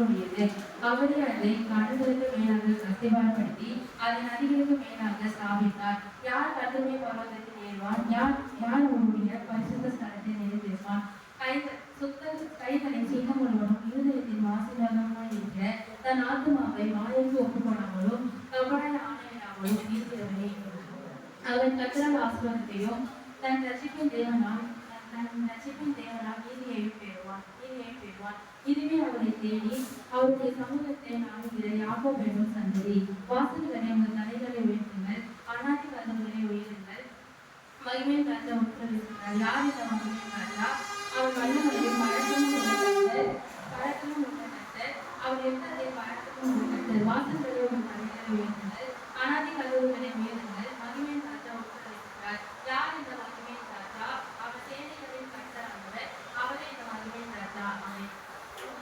உடையது. அவரே அதை கடல்களுக்கு மேலாக அஸ்திபாரப்படுத்தி அதை நதிகளுக்கு மேலாக ஸ்தாபித்தார். யார் கர்த்தருடைய பர்வதத்தில் ஏறுவான்? யார் அவருடைய பரிசுத்த ஸ்தலத்தை நிறைவேற்றுவான்? கைகளை சுத்தம் உள்ளவனும் இருதயத்தின் ஆசீர்வாதமாய் இருக்கிற தன் ஆத்மாவை மாயைக்கு ஒப்புக்கொள்ளாமலும் கபடாய் ஆணையிடாமலும் இருக்கிறவனே. அவன் கர்த்தரால் ஆசீர்வாதத்தையும் தன் ரட்சிப்பின் தேவனால் நீதியையும் பெறுவான். இதுவே அவரை தேடி அவருடைய சமூகத்தை நாடுகிற யாக்கோபு என்னும் சந்ததி. வாசல்களை உங்கள் தலைகளை உயர்த்துங்கள், அநாதி கதவுகளை உயருங்கள், மகிமை கர்த்தர் உட்பிரவேசிக்கிறார். யார் இந்த மகிமை கர்த்தா? அவர் வல்லவரை